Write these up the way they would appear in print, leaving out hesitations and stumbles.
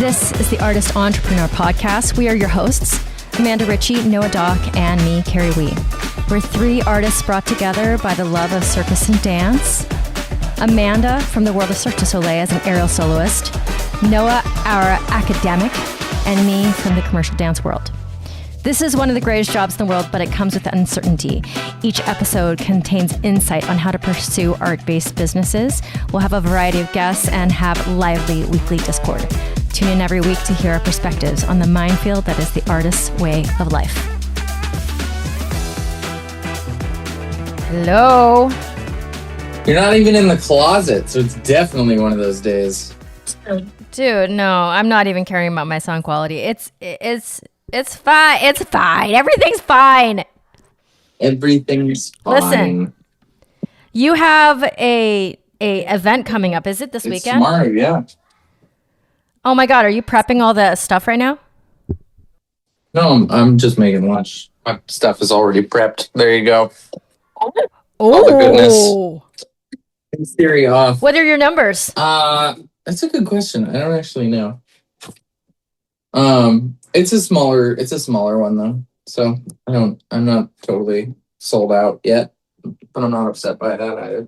This is the Artist Entrepreneur Podcast. We are your hosts, Amanda Ritchie, Noah Dock, and me, Kerry Wee. We're three artists brought together by the love of circus and dance. Amanda from the world of Cirque du Soleil as an aerial soloist. Noah, our academic, and me from the commercial dance world. This is one of the greatest jobs in the world, but it comes with uncertainty. Each episode contains insight on how to pursue art-based businesses. We'll have a variety of guests and have lively weekly Discord. Tune in every week to hear our perspectives on the minefield that is the artist's way of life. Hello. You're not even in the closet, so it's definitely one of those days. Dude, no, I'm not even caring about my sound quality. It's fine. It's fine. Everything's fine. Everything's fine. Listen, you have a event coming up. Is it this weekend? Tomorrow, yeah. Oh my God, are you prepping all the stuff right now? No, I'm just making lunch. My stuff is already prepped. There you go. Oh, the goodness. In theory off. What are your numbers? That's a good question. I don't actually know. It's a smaller one though. So I'm not totally sold out yet, but I'm not upset by that either.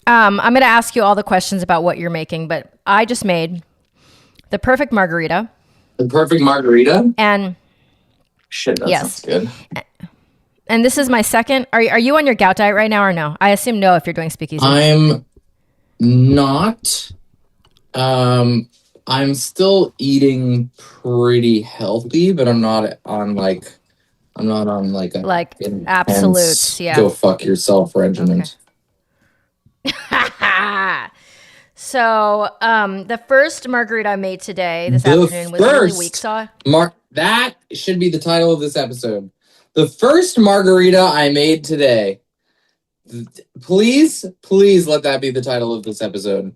I'm going to ask you all the questions about what you're making, but I just made the perfect margarita. The perfect margarita? And shit, that sounds good. And this is my second. Are you on your gout diet right now or no? I assume no if you're doing Speakeasy. I'm not. I'm still eating pretty healthy, but I'm not on like absolutes, yeah. Go fuck yourself regimen. Okay. So, the first margarita I made today, this afternoon, was really weak sauce. That should be the title of this episode. The first margarita I made today. Please let that be the title of this episode.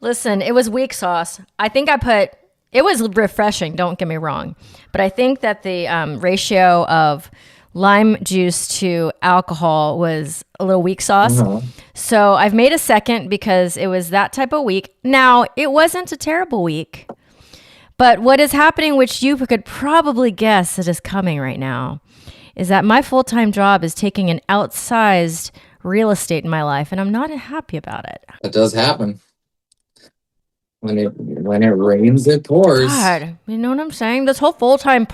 Listen, it was weak sauce. I think it was refreshing, don't get me wrong. But I think that the ratio of lime juice to alcohol was a little weak sauce. Uh-huh. So I've made a second because it was that type of week. Now, it wasn't a terrible week. But what is happening, which you could probably guess that is coming right now, is that my full-time job is taking an outsized real estate in my life, and I'm not happy about it. That does happen. When it rains, it pours. God, you know what I'm saying? This whole full-time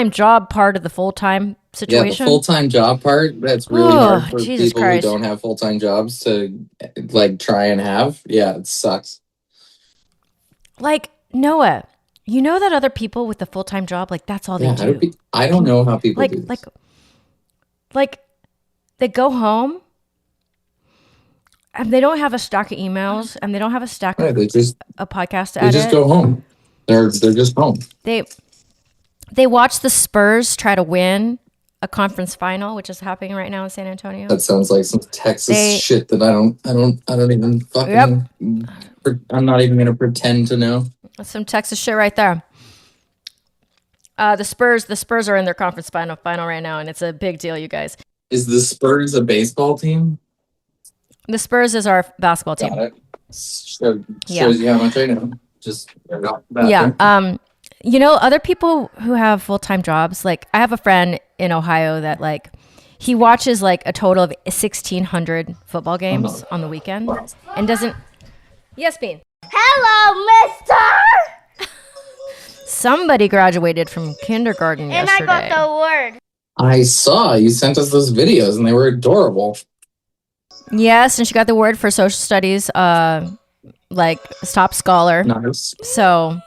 job part of the full-time situation. Yeah, the full-time job part, that's really hard for Jesus people Christ. who don't have full-time jobs to try and have. Yeah, it sucks. Like, Noah, you know that other people with the full-time job, that's all they do. I don't know how people do this. Like, they go home, and they don't have a stack of emails, and they don't have a stack of a podcast to edit. They just go home. They're just home. They watch the Spurs try to win a conference final, which is happening right now in San Antonio. That sounds like some Texas shit that I don't even fucking. Yep. I'm not even gonna pretend to know. That's some Texas shit right there. The Spurs are in their conference final right now, and it's a big deal, you guys. Is the Spurs a baseball team? The Spurs is our basketball team. Got it. Shows you how much I know. Other people who have full-time jobs, I have a friend in Ohio that he watches a total of 1,600 football games on the weekend and doesn't. Yes, Bean. Hello, mister! Somebody graduated from kindergarten yesterday. And I got the word. I saw you sent us those videos and they were adorable. Yes, and she got the word for social studies, top scholar. Nice. So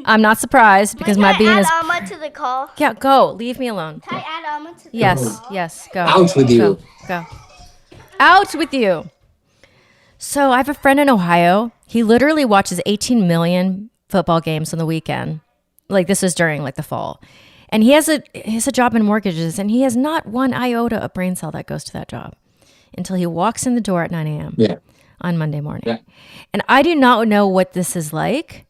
I'm not surprised because my Bean is. Can I add Alma to the call? Yeah, go. Leave me alone. Can I add Alma to the call? Yes, go. Out with you. Go. Out with you. So I have a friend in Ohio. He literally watches 18 million football games on the weekend. This is during the fall. And he has a job in mortgages, and he has not one iota of brain cell that goes to that job until he walks in the door at 9 a.m. On Monday morning. Yeah. And I do not know what this is like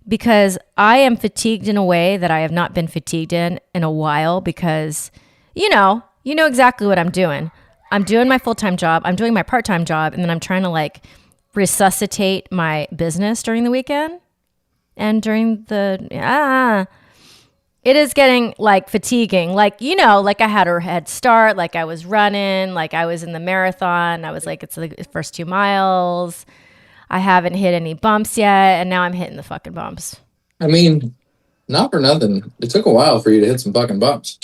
because I am fatigued in a way that I have not been fatigued in a while because, you know exactly what I'm doing. I'm doing my full-time job. I'm doing my part-time job. And then I'm trying to resuscitate my business during the weekend and during the it is getting like fatiguing. Like, you know, like I had a head start, like I was running, like I was in the marathon. I was like, it's the first 2 miles. I haven't hit any bumps yet, and now I'm hitting the fucking bumps. I mean, not for nothing. It took a while for you to hit some fucking bumps.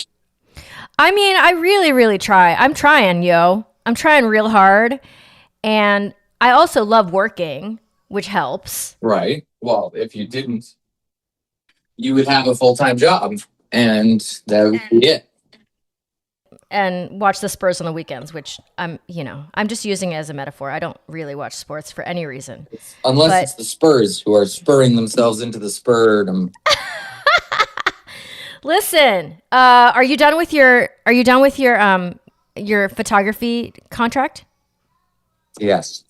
I mean, I really, really try. I'm trying, yo. I'm trying real hard. And I also love working, which helps. Right. Well, if you didn't, you would have a full-time job, and that would be it. And watch the Spurs on the weekends, which I'm just using it as a metaphor. I don't really watch sports for any reason. Unless it's the Spurs who are spurring themselves into the spurdom. Listen, are you done with your photography contract? Yes.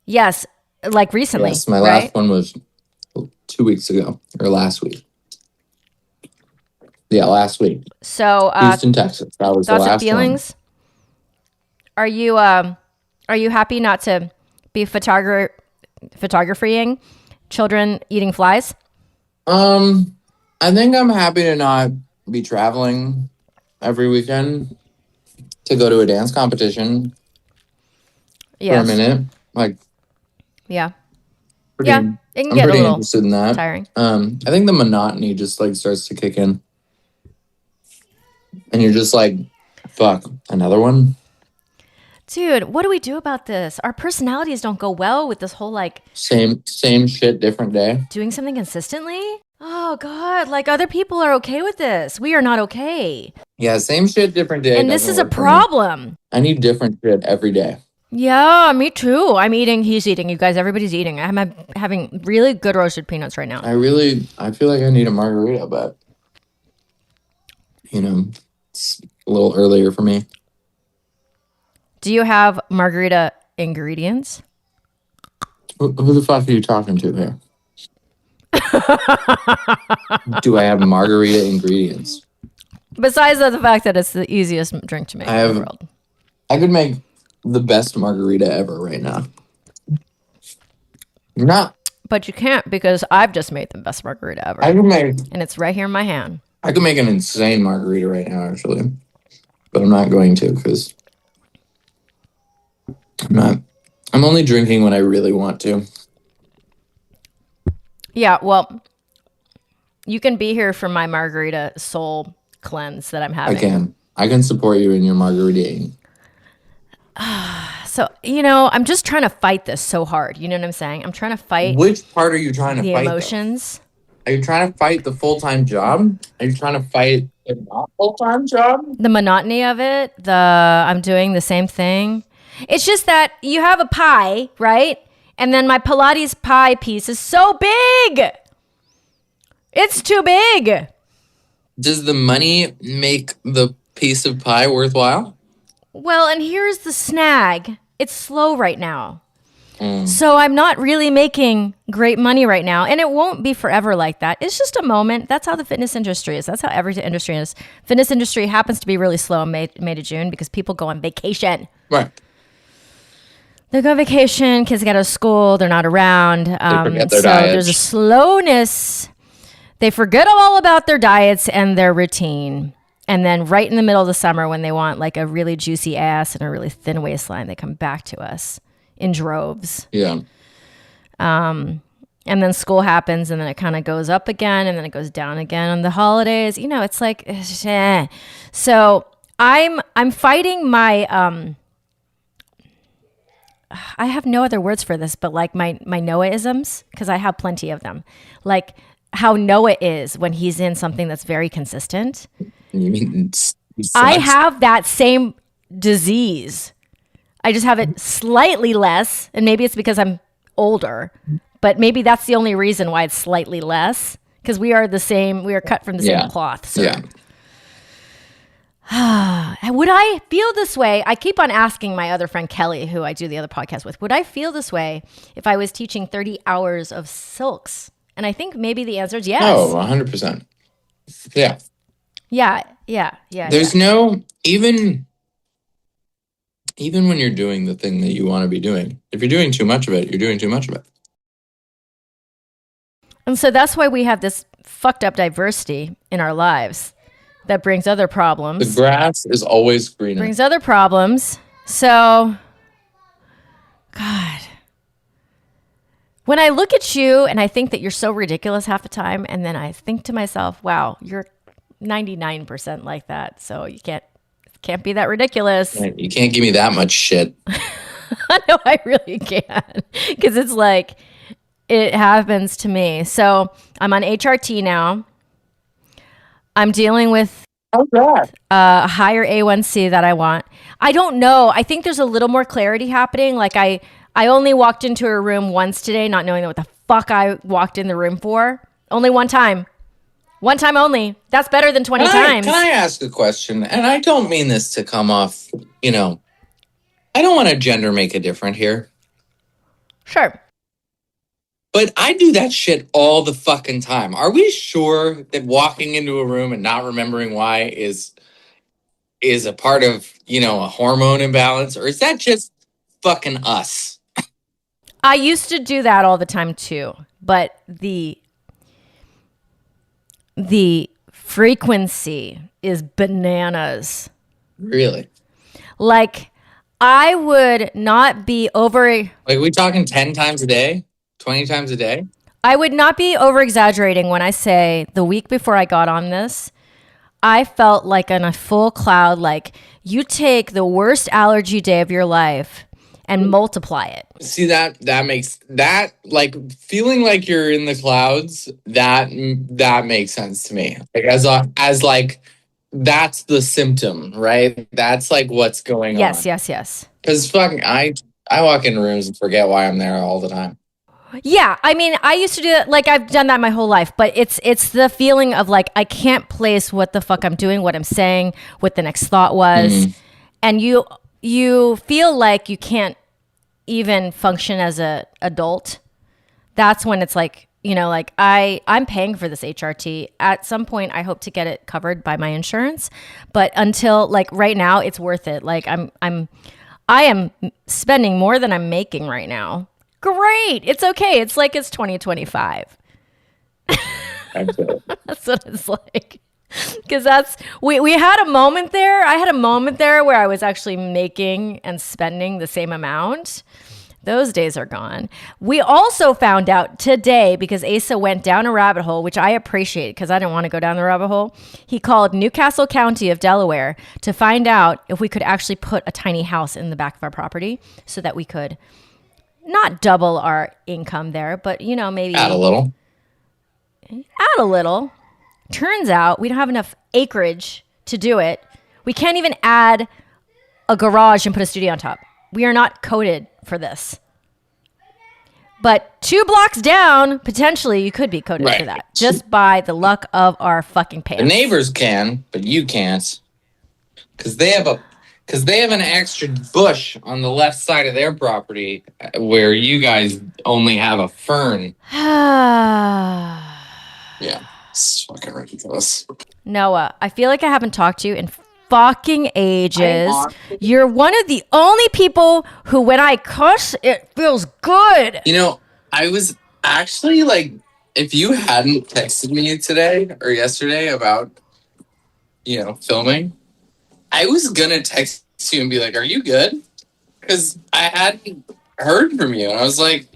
Yes, like recently. Yes, my last one was 2 weeks ago, or last week. Yeah, last week. So, Houston, Texas. That was the last and feelings. one. Are you happy not to be photographying children eating flies? I think I'm happy to not be traveling every weekend to go to a dance competition for a minute. Like, yeah. It can I'm get a pretty little interested in that. tiring. I think the monotony just like starts to kick in. And you're just like, fuck, another one? Dude, what do we do about this? Our personalities don't go well with this whole like Same shit, different day. doing something consistently. Oh God, like other people are okay with this. We are not okay. Yeah, same shit, different day. And this is a problem. I need different shit every day. Yeah, me too. I'm eating, he's eating, you guys, everybody's eating. I'm having really good roasted peanuts right now. I feel like I need a margarita, but it's a little earlier for me. Do you have margarita ingredients? Who the fuck are you talking to here? Do I have margarita ingredients? Besides the fact that it's the easiest drink to make in the world. I could make the best margarita ever right now. Not. But you can't because I've just made the best margarita ever. And it's right here in my hand. I could make an insane margarita right now, actually. But I'm not going to because I'm only drinking when I really want to. Yeah, well, you can be here for my margarita soul cleanse that I'm having. I can support you in your margarita. So, I'm just trying to fight this so hard. You know what I'm saying? I'm trying to fight. Which part are you trying to fight? The emotions. Though? Are you trying to fight the full-time job? Are you trying to fight the not full-time job? The monotony of it. I'm doing the same thing. It's just that you have a pie, right? And then my Pilates pie piece is so big. It's too big. Does the money make the piece of pie worthwhile? Well, and here's the snag. It's slow right now. So I'm not really making great money right now. And it won't be forever like that. It's just a moment. That's how the fitness industry is. That's how every industry is. Fitness industry happens to be really slow in May to June because people go on vacation. Right. They go on vacation, kids get out of school, they're not around. They forget their so diets. There's a slowness. They forget all about their diets and their routine. And then right in the middle of the summer when they want like a really juicy ass and a really thin waistline, they come back to us in droves. Yeah. And then school happens and then it kind of goes up again and then it goes down again on the holidays. It's like, so I'm fighting my, I have no other words for this, but like my Noah-isms, because I have plenty of them. Like how Noah is when he's in something that's very consistent. You mean I have that same disease. I just have it slightly less, and maybe it's because I'm older, but maybe that's the only reason why it's slightly less, because we are cut from the same cloth. So. Yeah. Would I feel this way? I keep on asking my other friend Kelly, who I do the other podcast with, would I feel this way if I was teaching 30 hours of silks? And I think maybe the answer is yes. Oh, 100%. Yeah. Yeah. There's no, even Even when you're doing the thing that you want to be doing, if you're doing too much of it, you're doing too much of it. And so that's why we have this fucked up diversity in our lives that brings other problems. The grass is always greener. Brings other problems. So, God. When I look at you and I think that you're so ridiculous half the time, and then I think to myself, wow, you're 99% like that. So you can't be that ridiculous. You can't give me that much shit. No, I really can't. Because it's like, it happens to me. So I'm on HRT now. I'm dealing with a higher A1C that I want. I don't know. I think there's a little more clarity happening. Like I only walked into a room once today, not knowing what the fuck I walked in the room for. Only one time. One time only. That's better than 20 times. Can I ask a question? And I don't mean this to come off, I don't want to gender make a difference here. Sure. But I do that shit all the fucking time. Are we sure that walking into a room and not remembering why is a part of, a hormone imbalance? Or is that just fucking us? I used to do that all the time too. But the frequency is bananas. Really? Like, I would not be like, we talking 10 times a day? 20 times a day? I would not be over exaggerating when I say the week before I got on this, I felt like in a full cloud, like you take the worst allergy day of your life and multiply it. See, that makes that, like, feeling like you're in the clouds, that makes sense to me. Like as like that's the symptom, right? That's like what's going on. Yes. Because fucking I walk into rooms and forget why I'm there all the time. Yeah, I mean, I used to do that. Like, I've done that my whole life, but it's the feeling of like I can't place what the fuck I'm doing, what I'm saying, what the next thought was, and you feel like you can't even function as a adult. That's when it's like, like I'm paying for this HRT. At some point, I hope to get it covered by my insurance, but until like right now, it's worth it. Like I am spending more than I'm making right now. Great. It's okay. It's like it's 2025. That's what it's like. Because we had a moment there. I had a moment there where I was actually making and spending the same amount. Those days are gone. We also found out today, because Asa went down a rabbit hole, which I appreciate because I didn't want to go down the rabbit hole. He called Newcastle County of Delaware to find out if we could actually put a tiny house in the back of our property so that we could not double our income there, but, maybe add a little. Turns out we don't have enough acreage to do it. We can't even add a garage and put a studio on top. We are not coded for this. But 2 blocks down, potentially you could be coded for that, just by the luck of our fucking pants. The neighbors can, but you can't. Because they have an extra bush on the left side of their property where you guys only have a fern. Yeah, it's fucking ridiculous. Noah, I feel like I haven't talked to you in fucking ages. You're one of the only people who, when I cuss, it feels good. I was actually like, if you hadn't texted me today or yesterday about, filming, I was gonna text you and be like, "Are you good?" Because I hadn't heard from you, and I was like,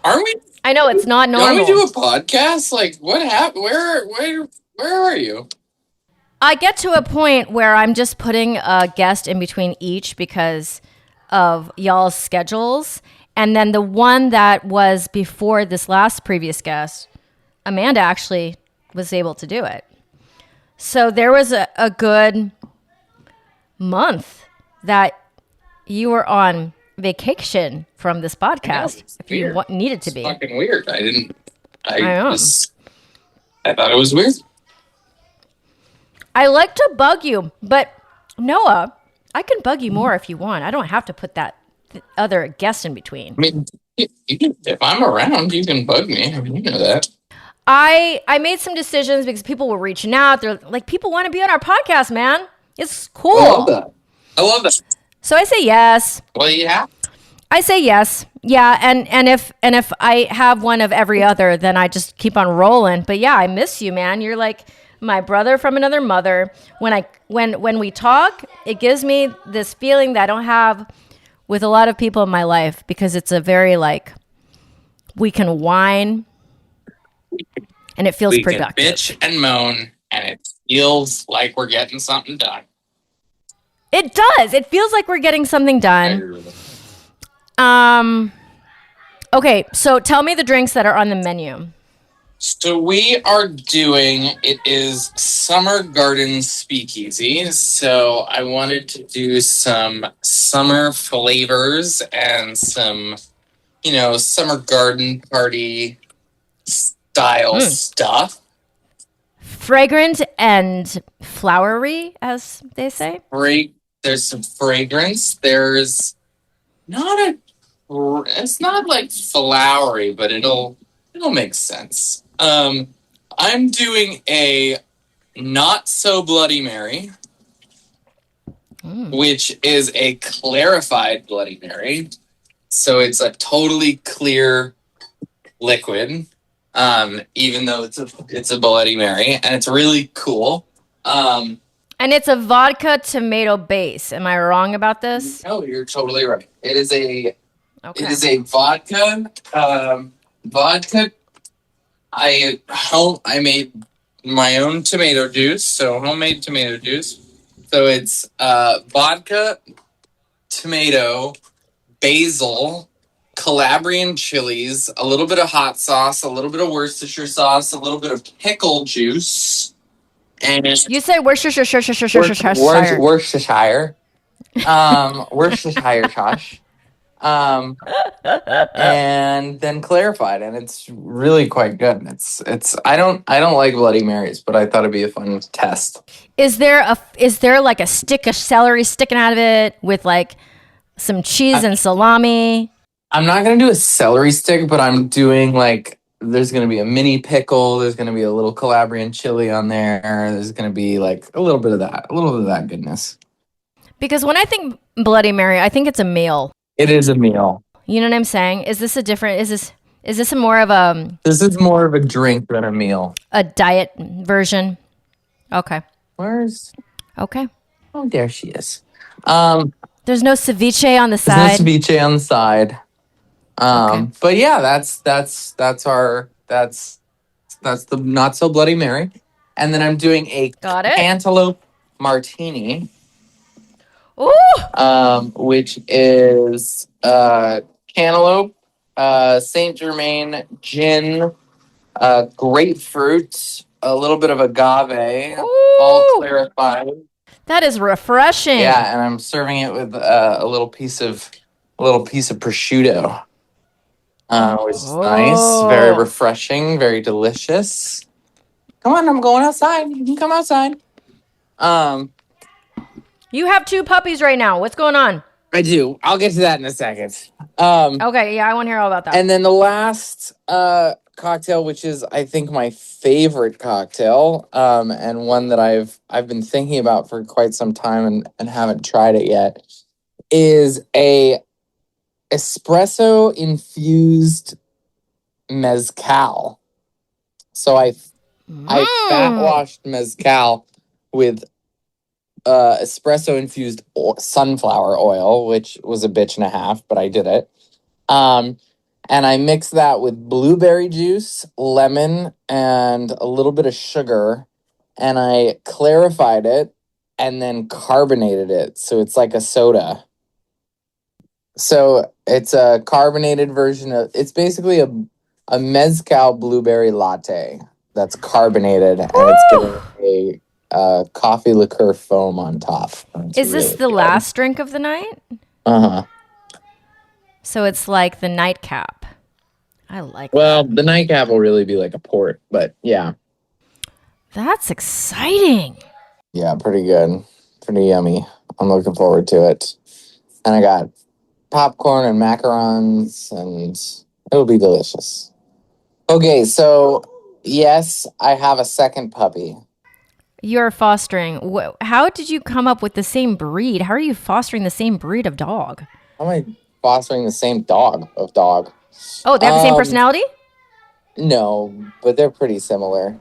"Aren't we?" I know it's not normal. Don't we do a podcast? Like, what happened? Where are you? I get to a point where I'm just putting a guest in between each because of y'all's schedules, and then the one that was before this last previous guest, Amanda actually was able to do it. So there was a good month that you were on vacation from this podcast. If you needed to be. It's fucking weird. I know. I thought it was weird. I like to bug you, but Noah, I can bug you more if you want. I don't have to put that other guest in between. I mean, if I'm around, you can bug me. I mean, you know that. I made some decisions because people were reaching out. They're like, people want to be on our podcast, man. It's cool. I love that. So I say yes. Well, yeah. I say yes. Yeah, and if I have one of every other, then I just keep on rolling. But yeah, I miss you, man. You're like my brother from another mother. When we talk, it gives me this feeling that I don't have with a lot of people in my life, because it's a very like, we can whine and it feels productive. We can bitch and moan, and it feels like we're getting something done. It does. It feels like we're getting something done. Okay, so tell me the drinks that are on the menu. So we are doing, it is Summer Garden Speakeasy. So I wanted to do some summer flavors and some, summer garden party style stuff. Fragrant and flowery, as they say. There's some fragrance. There's it's not like flowery, but it'll make sense. I'm doing a not so Bloody Mary, which is a clarified Bloody Mary. So it's a totally clear liquid, even though it's a Bloody Mary, and it's really cool. And it's a vodka tomato base. Am I wrong about this? No, you're totally right. It is a vodka. Vodka. I made my own tomato juice, so homemade tomato juice. So it's vodka, tomato, basil, Calabrian chilies, a little bit of hot sauce, a little bit of Worcestershire sauce, a little bit of pickle juice. And you say Worcestershire. Worcestershire. Worcestershire sauce. And then clarified, and it's really quite good. I don't like Bloody Marys, but I thought it'd be a fun test. Is there like a stick of celery sticking out of it with like some cheese and salami? I'm not gonna do a celery stick, but I'm doing like, there's gonna be a mini pickle. There's gonna be a little Calabrian chili on there. There's gonna be like a little bit of that goodness. Because when I think Bloody Mary, I think it's a meal. It is a meal. You know what I'm saying? Is this more of a... This is more of a drink than a meal. A diet version? Okay. Okay. Oh, there she is. There's no ceviche on the side? There's no ceviche on the side. Okay. But yeah, that's the not so Bloody Mary. And then I'm doing a cantaloupe martini. Ooh! Which is cantaloupe, Saint Germain gin, grapefruit, a little bit of agave, all clarified. That is refreshing. Yeah, and I'm serving it with a little piece of prosciutto, which is nice, very refreshing, very delicious. Come on, I'm going outside. You can come outside. You have 2 puppies right now. What's going on? I do. I'll get to that in a second. Okay, yeah, I want to hear all about that. And then the last cocktail, which is, I think, my favorite cocktail, and one that I've been thinking about for quite some time and haven't tried it yet, is a espresso infused mezcal. So I fat washed mezcal with espresso infused sunflower oil, which was a bitch and a half, but I did it. And I mixed that with blueberry juice, lemon, and a little bit of sugar. And I clarified it and then carbonated it. So it's like a soda. So it's a carbonated version of, it's basically a mezcal blueberry latte that's carbonated, and it's getting a coffee liqueur foam on top. Is this really the last drink of the night? Uh-huh. So it's like the nightcap. I like Well, the nightcap will really be like a port, but yeah. That's exciting. Yeah, pretty good. Pretty yummy. I'm looking forward to it. And I got popcorn and macarons, and it'll be delicious. Okay, so yes, I have a second puppy. You're fostering. How did you come up with the same breed? How are you fostering the same breed of dog? How am I fostering the same dog? Oh, they have the same personality? No, but they're pretty similar.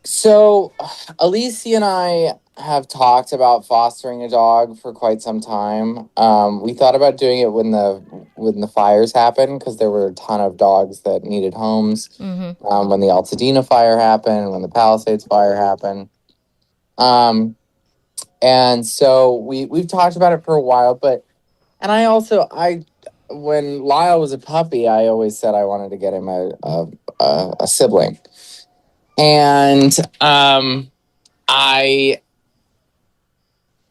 So Alicia and I have talked about fostering a dog for quite some time. We thought about doing it when the fires happened because there were a ton of dogs that needed homes. When the Altadena fire happened, when the Palisades fire happened. And so we've talked about it for a while, and I when Lyle was a puppy, I always said I wanted to get him a sibling. And I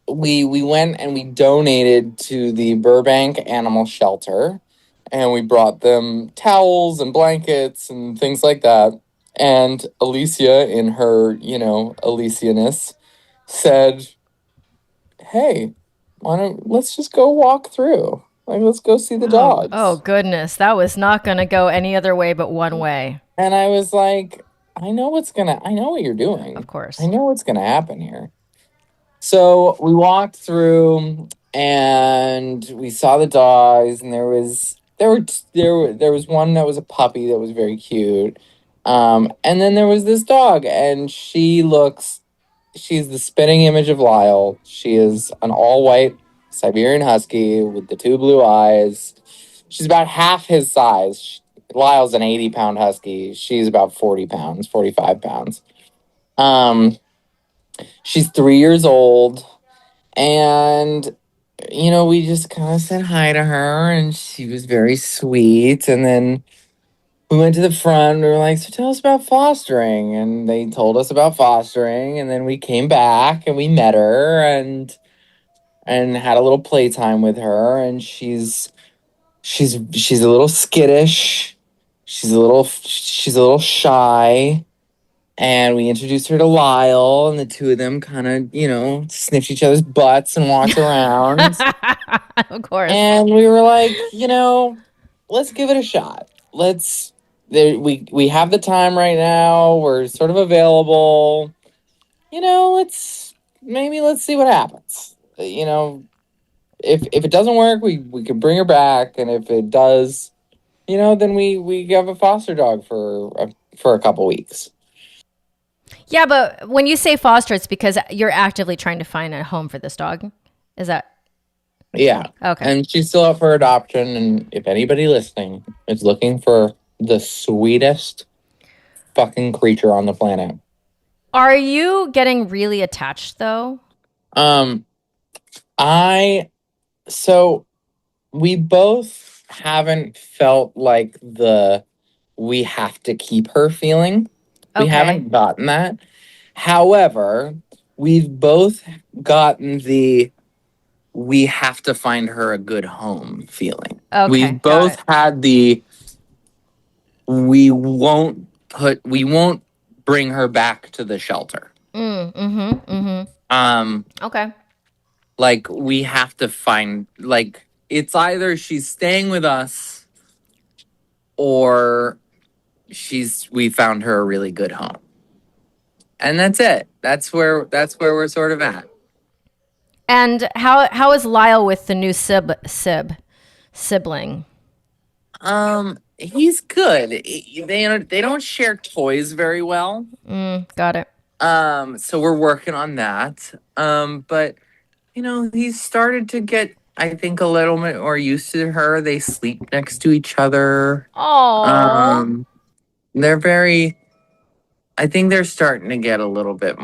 we went and we donated to the Burbank Animal Shelter, and we brought them towels and blankets and things like that. And Alicia, in her, Alicianess, said, "Hey, let's just go walk through? Like, let's go see the dogs." Oh goodness, that was not going to go any other way but one way. And I was like, I know what you're doing. Of course. I know what's gonna happen here. So we walked through and we saw the dogs, and there was one that was a puppy that was very cute. And then there was this dog, and she's the spitting image of Lyle. She is an all-white Siberian Husky with the two blue eyes. She's about half his size. Lyle's an 80-pound Husky. She's about 40 pounds, 45 pounds. She's 3 years old, and, we just kind of said hi to her, and she was very sweet. And then we went to the front, and we were like, so tell us about fostering. And they told us about fostering, and then we came back, and we met her, and had a little playtime with her, and she's a little skittish. She's a little shy. And we introduced her to Lyle, and the two of them kind of, sniffed each other's butts and walked around. Of course. And we were like, let's give it a shot. We have the time right now. We're sort of available. Let's see what happens. If it doesn't work, we can bring her back, and if it does, then we have a foster dog for a couple weeks. Yeah, but when you say foster, it's because you're actively trying to find a home for this dog. Is that? Yeah. Okay. And she's still up for adoption, and if anybody listening is looking for the sweetest fucking creature on the planet. Are you getting really attached though? So we both haven't felt like we have to keep her feeling. We haven't gotten that. However, we've both gotten we have to find her a good home feeling. Okay, we've both had we won't bring her back to the shelter. Okay. Like, we have to find, like, it's either she's staying with us or we found her a really good home. And that's it. That's where we're sort of at. And how is Lyle with the new sibling? He's good. They don't share toys very well. Got it. So we're working on that. But he's started to get, I think, a little bit more used to her. They sleep next to each other. Oh. I think they're starting to get a little bit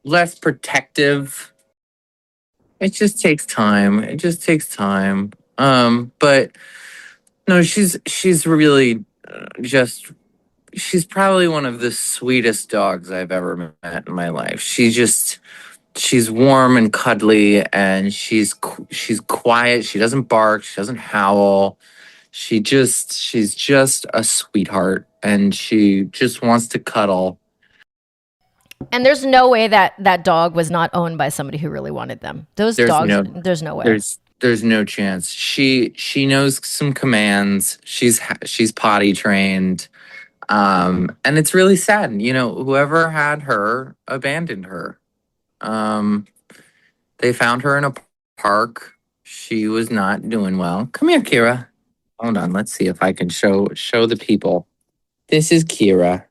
less protective. It just takes time. But no, she's really she's probably one of the sweetest dogs I've ever met in my life. She's warm and cuddly, and she's quiet. She doesn't bark. She doesn't howl. She's just a sweetheart, and she just wants to cuddle. And there's no way that dog was not owned by somebody who really wanted them. There's no way. There's no chance. She knows some commands. She's potty trained. And it's really sad. Whoever had her abandoned her. They found her in a park. She was not doing well. Come here, Kira. Hold on. Let's see if I can show the people. This is Kira.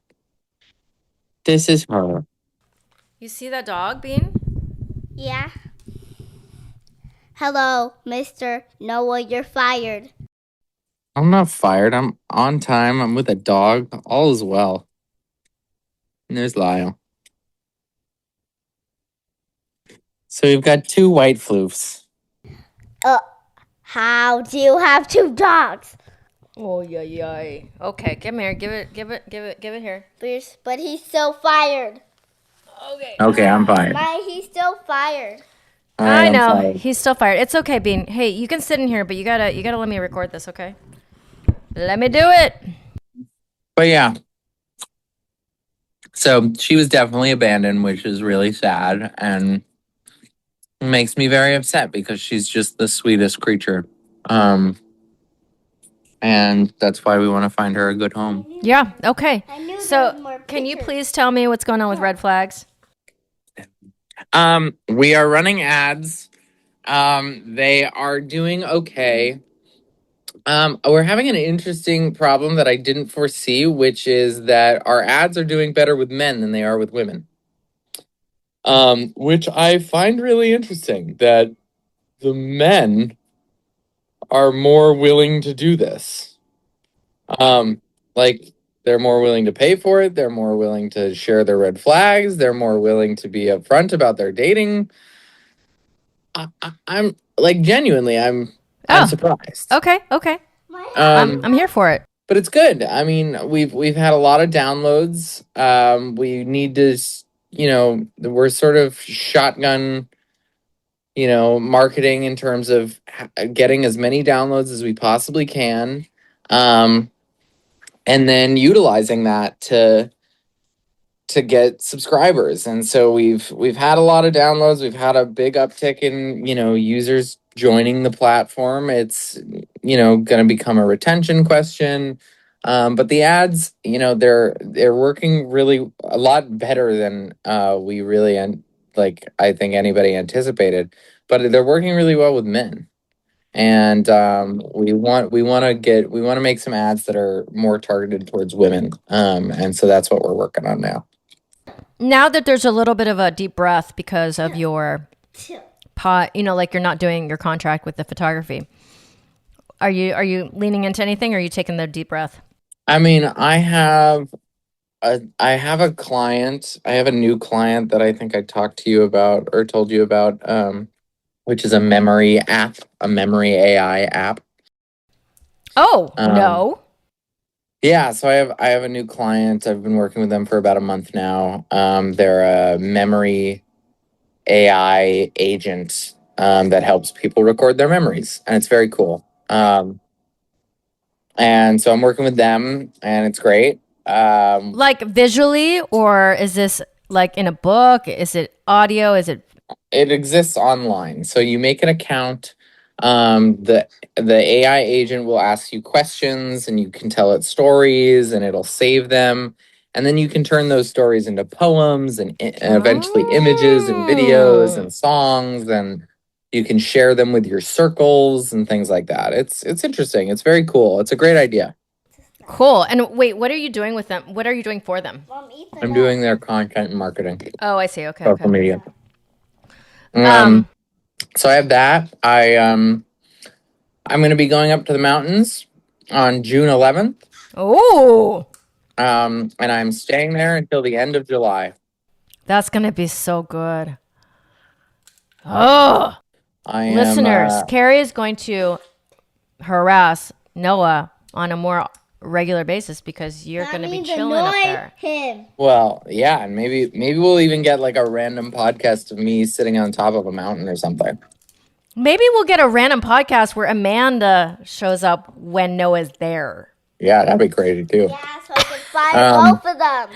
This is her. You see that dog, Bean? Yeah. Hello, Mr. Noah, you're fired. I'm not fired. I'm on time. I'm with a dog. All is well. And there's Lyle. So we've got 2 white floofs. How do you have 2 dogs? Oh, yeah. Okay, come here. Give it here. Please, but he's still fired. Okay, I'm fired. He's still fired. I know. He's still fired. It's okay, Bean. Hey, you can sit in here, but you gotta let me record this, okay? Let me do it. But yeah. So she was definitely abandoned, which is really sad and makes me very upset because she's just the sweetest creature. And that's why we want to find her a good home. Yeah, okay. So can you please tell me what's going on with red flags? We are running ads. They are doing okay. We're having an interesting problem that I didn't foresee, which is that our ads are doing better with men than they are with women. Which I find really interesting, that the men are more willing to do this. Like, they're more willing to pay for it. They're more willing to share their red flags. They're more willing to be upfront about their dating. I'm like, genuinely, I'm surprised. Okay. I'm here for it. But it's good. I mean, we've had a lot of downloads. We need to, we're sort of shotgun, marketing in terms of getting as many downloads as we possibly can. And then utilizing that to get subscribers. And so we've had a lot of downloads. We've had a big uptick in, users joining the platform. It's, going to become a retention question. But the ads, they're working really a lot better than we really, I think anybody anticipated. But they're working really well with men. And we want to make some ads that are more targeted towards women. And so that's what we're working on now. Now that there's a little bit of a deep breath because of your pot, like you're not doing your contract with the photography. Are you leaning into anything, or are you taking the deep breath? I mean, I have a client. I have a new client that I think I talked to you about or told you about, which is a memory AI app. Oh, no. Yeah, so I have a new client. I've been working with them for about a month now. They're a memory AI agent that helps people record their memories, and it's very cool. And so I'm working with them, and it's great. Like visually, or is this like in a book? Is it audio? It exists online. So you make an account. The AI agent will ask you questions, and you can tell it stories, and it'll save them. And then you can turn those stories into poems and eventually images and videos and songs, and you can share them with your circles and things like that. It's interesting. It's very cool. It's a great idea. Cool. And wait, what are you doing with them? What are you doing for them? I'm doing their content and marketing. Oh, I see. Okay. Social media. So I have that. I'm going to be going up to the mountains on June 11th. Oh. And I'm staying there until the end of July. That's going to be so good. Oh. Listeners, Kerry is going to harass Noah on a more regular basis because you're going to be chilling up there. Him. Well, yeah, and maybe we'll even get like a random podcast of me sitting on top of a mountain or something. Maybe we'll get a random podcast where Amanda shows up when Noah's there. Yeah, that'd be crazy too. Yeah, so I can fire both of them.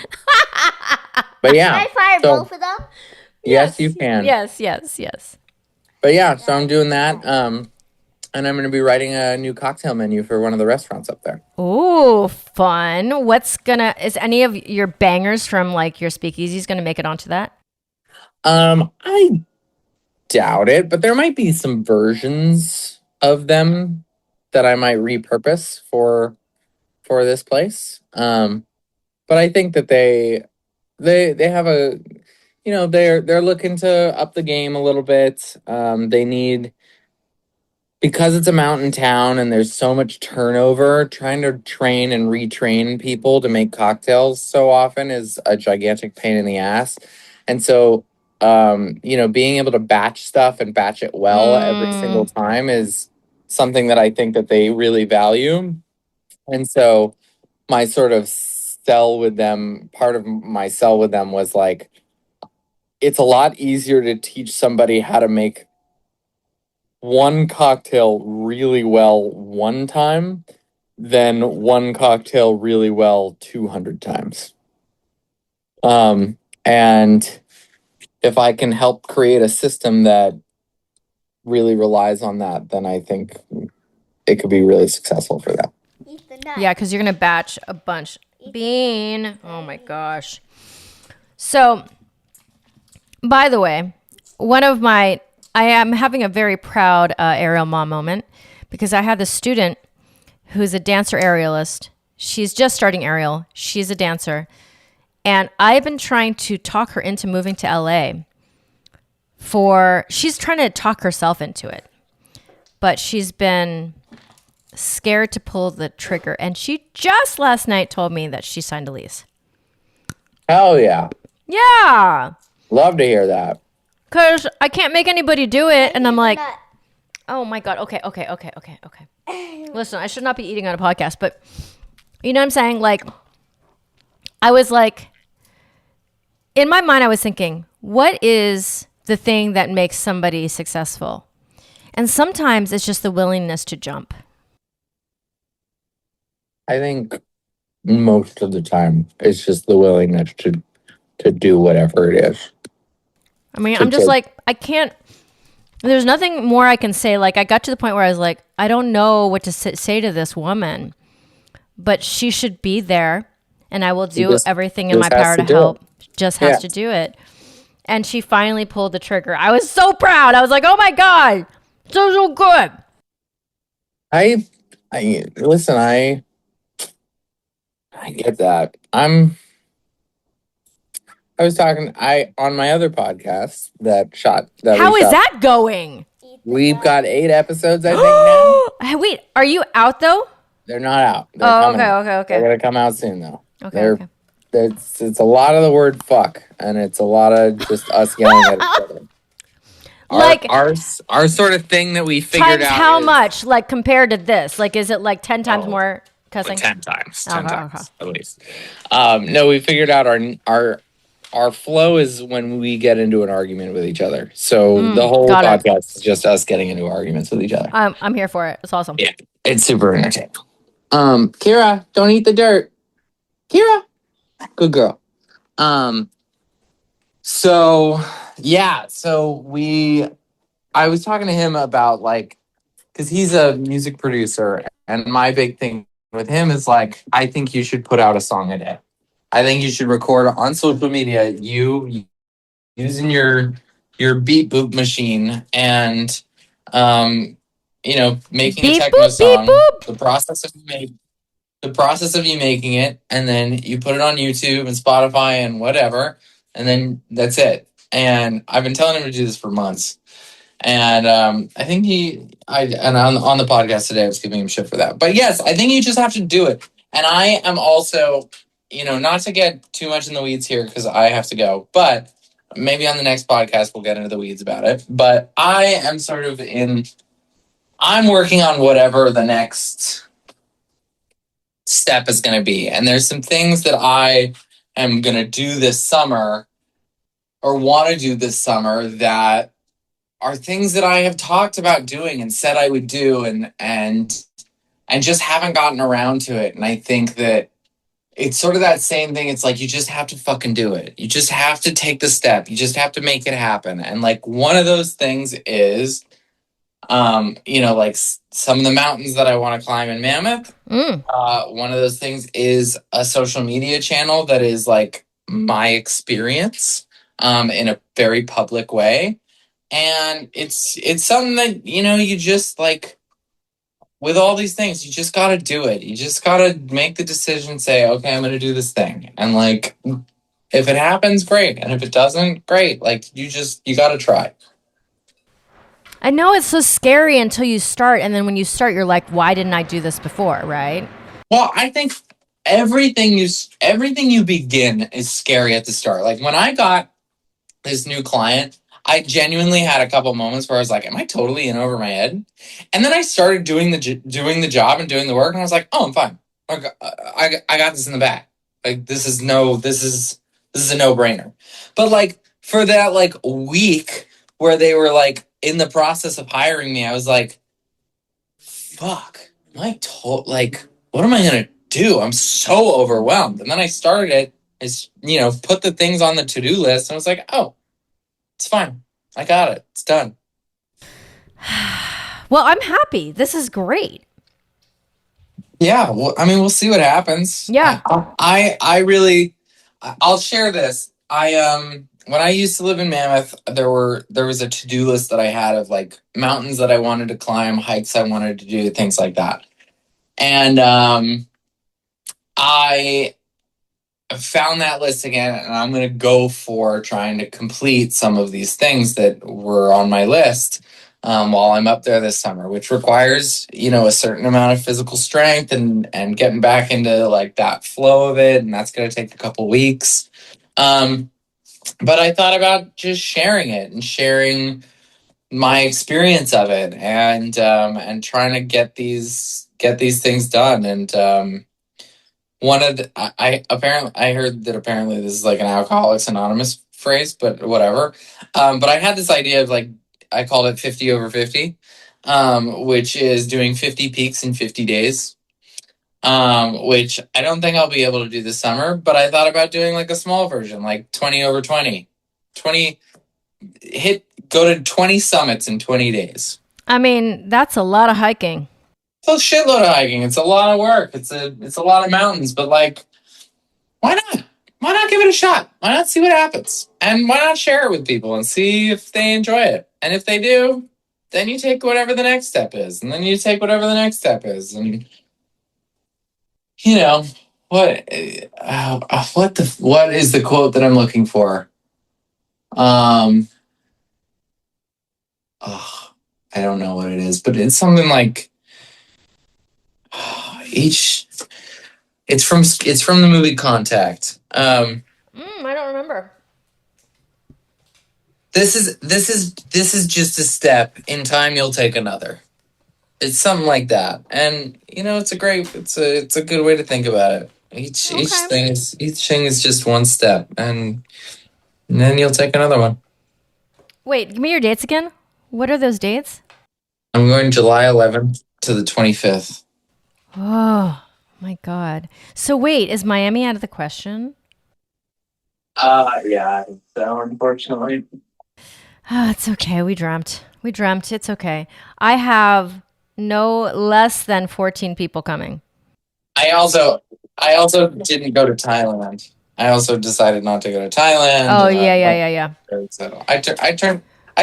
But yeah. Can I fire both of them? Yes, you can. Yes. But yeah, so I'm doing that. And I'm going to be writing a new cocktail menu for one of the restaurants up there. Ooh, fun. Is any of your bangers from like your speakeasies going to make it onto that? I doubt it, but there might be some versions of them that I might repurpose for this place. But I think that they have a, they're looking to up the game a little bit. They need, because it's a mountain town and there's so much turnover, trying to train and retrain people to make cocktails so often is a gigantic pain in the ass. And so, being able to batch stuff and batch it well every single time is something that I think that they really value. And so my sort of part of my sell with them was like, it's a lot easier to teach somebody how to make one cocktail really well one time than one cocktail really well 200 times. And if I can help create a system that really relies on that, then I think it could be really successful for them. Yeah, because you're going to batch a bunch. Bean. Oh my gosh. So, by the way, I am having a very proud aerial mom moment because I have this student who's a dancer aerialist. She's just starting aerial. She's a dancer. And I've been trying to talk her into moving to LA she's trying to talk herself into it. But she's been scared to pull the trigger. And she just last night told me that she signed a lease. Hell yeah. Yeah. Love to hear that. Because I can't make anybody do it. And I'm like, oh my God. Okay. Listen, I should not be eating on a podcast, but you know what I'm saying? Like, I was like, in my mind, I was thinking, what is the thing that makes somebody successful? And sometimes it's just the willingness to jump. I think most of the time it's just the willingness to do whatever it is. I mean, I'm just like, I can't, there's nothing more I can say. Like, I got to the point where I was like, I don't know what to say to this woman, but she should be there and I will do everything in my power to help. Just has to do it. And she finally pulled the trigger. I was so proud. I was like, oh my God, so good. I listen, I get that. I was talking on my other podcast How is that going? We've got 8 episodes, I think now. Wait, are you out though? They're not out. Okay. They're gonna come out soon though. Okay. It's a lot of the word fuck, and it's a lot of just us yelling at each other. Like our sort of thing that we figured out. How much? Like compared to this? Like is it like 10 times more cussing? 10 times. 10 times at least. No, we figured out our flow is when we get into an argument with each other. So the whole podcast is just us getting into arguments with each other. I'm here for it. It's awesome. Yeah, it's super entertaining. Kira, don't eat the dirt. Kira, good girl. So I was talking to him about like, because he's a music producer, and my big thing with him is like, I think you should put out a song a day. I think you should record on social media, you using your beat boop machine and making a techno song. The process of you making it, and then you put it on YouTube and Spotify and whatever, and then that's it. And I've been telling him to do this for months. And I think on the podcast today, I was giving him shit for that. But yes, I think you just have to do it. And I am also, not to get too much in the weeds here because I have to go, but maybe on the next podcast, we'll get into the weeds about it. But I am I'm working on whatever the next step is going to be. And there's some things that I am going to do this summer or want to do this summer that are things that I have talked about doing and said I would do and just haven't gotten around to it. And I think that it's sort of that same thing. It's like, you just have to fucking do it. You just have to take the step. You just have to make it happen. And like one of those things is Like some of the mountains that I want to climb in Mammoth. One of those things is a social media channel that is like my experience in a very public way. And it's something that, you just like, with all these things, you just got to do it. You just got to make the decision, say, okay, I'm going to do this thing. And like, if it happens, great. And if it doesn't, great. Like, you got to try. I know it's so scary until you start. And then when you start, you're like, why didn't I do this before? Right. Well, I think everything you begin is scary at the start. Like when I got this new client, I genuinely had a couple moments where I was like, am I totally in over my head? And then I started doing the job and doing the work, and I was like, oh, I'm fine. I got this in the bag. Like this is a no-brainer. But like for that like week where they were like in the process of hiring me, I was like, fuck, what am I gonna do? I'm so overwhelmed. And then I started it, put the things on the to-do list, and I was like, oh, it's fine. I got it. It's done. Well, I'm happy. This is great. Yeah. Well, I mean, we'll see what happens. Yeah. I'll share this. When I used to live in Mammoth, there was a to-do list that I had of like mountains that I wanted to climb, hikes I wanted to do, things like that. And I found that list again, and I'm going to go for trying to complete some of these things that were on my list while I'm up there this summer, which requires, a certain amount of physical strength and getting back into like that flow of it. And that's going to take a couple weeks. But I thought about just sharing it and sharing my experience of it and trying to get these things done. And I heard that apparently this is like an Alcoholics Anonymous phrase, but whatever. But I had this idea of like, I called it 50 over 50, which is doing 50 peaks in 50 days, which I don't think I'll be able to do this summer, but I thought about doing like a small version, like 20 over 20, go to 20 summits in 20 days. I mean, that's a lot of hiking. It's a shitload of hiking. It's a lot of work. It's a lot of mountains, but like, why not? Why not give it a shot? Why not see what happens? And why not share it with people and see if they enjoy it? And if they do, then you take whatever the next step is. And then you take whatever the next step is. And, what is the quote that I'm looking for? I don't know what it is, but it's something like, it's from the movie Contact. I don't remember. This is just a step. In time, you'll take another. It's something like that, and it's a good way to think about it. Each thing is just one step, and then you'll take another one. Wait, give me your dates again. What are those dates? I'm going July 11th to the 25th. Oh my God. So wait, is Miami out of the question? Yeah, so unfortunately. It's okay. We dreamt. It's okay. I have no less than 14 people coming. I also didn't go to Thailand. I also decided not to go to Thailand. Oh, yeah. So I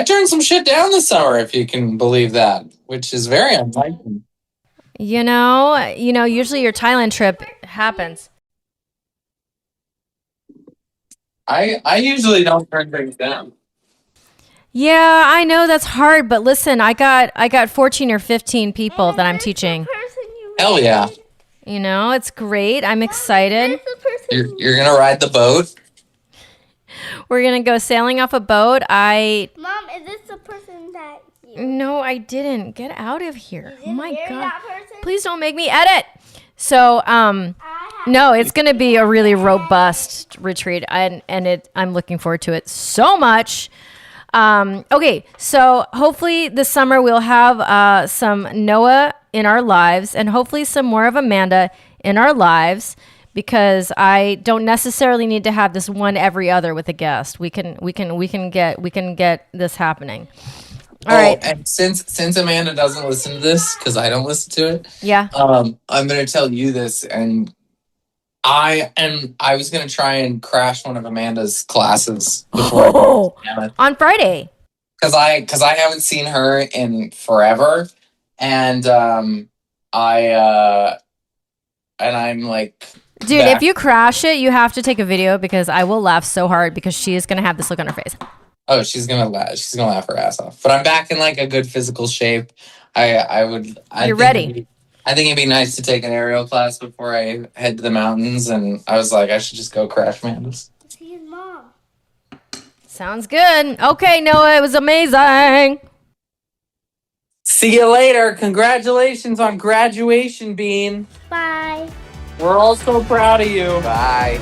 turned some shit down this summer, if you can believe that, which is very unlikely. Usually your Thailand trip happens. I usually don't turn things down. Yeah, I know that's hard, but listen, I got 14 or 15 people that I'm teaching. Hell yeah. It's great. I'm excited. You're going to ride the boat? We're going to go sailing off a boat. Mom, is this the person that you... No, I didn't. Get out of here. Oh my God. Please don't make me edit. So, no, it's going to be a really robust retreat, and I'm looking forward to it so much. Okay, so hopefully this summer we'll have some Noah in our lives, and hopefully some more of Amanda in our lives, because I don't necessarily need to have this one every other with a guest. We can get this happening. All right. And since Amanda doesn't listen to this, because I don't listen to it, yeah, I'm gonna tell you this, and I was gonna try and crash one of Amanda's classes before on Friday, because I haven't seen her in forever, and I'm like, dude, if you crash it, you have to take a video because I will laugh so hard because she is gonna have this look on her face. Oh, she's gonna laugh her ass off. But I'm back in like a good physical shape. You're ready. I think it'd be nice to take an aerial class before I head to the mountains, and I was like, I should just go crash Amanda's. See his mom. Sounds good. Okay, Noah, it was amazing. See you later. Congratulations on graduation, Bean. Bye. We're all so proud of you. Bye.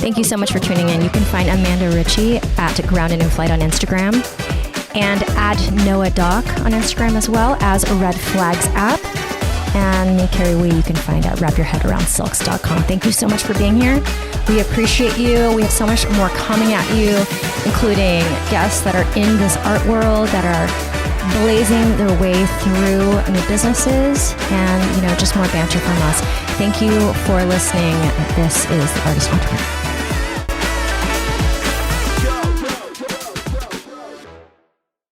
Thank you so much for tuning in. You can find Amanda Ritchie at Grounded in Flight on Instagram and at Noah Doc on Instagram as well as Red Flags app. And me, Kerry Wee, you can find at wrapyourheadaroundsilks.com. Thank you so much for being here. We appreciate you. We have so much more coming at you, including guests that are in this art world that are blazing their way through new businesses and, just more banter from us. Thank you for listening. This is The Artist Entrepreneur.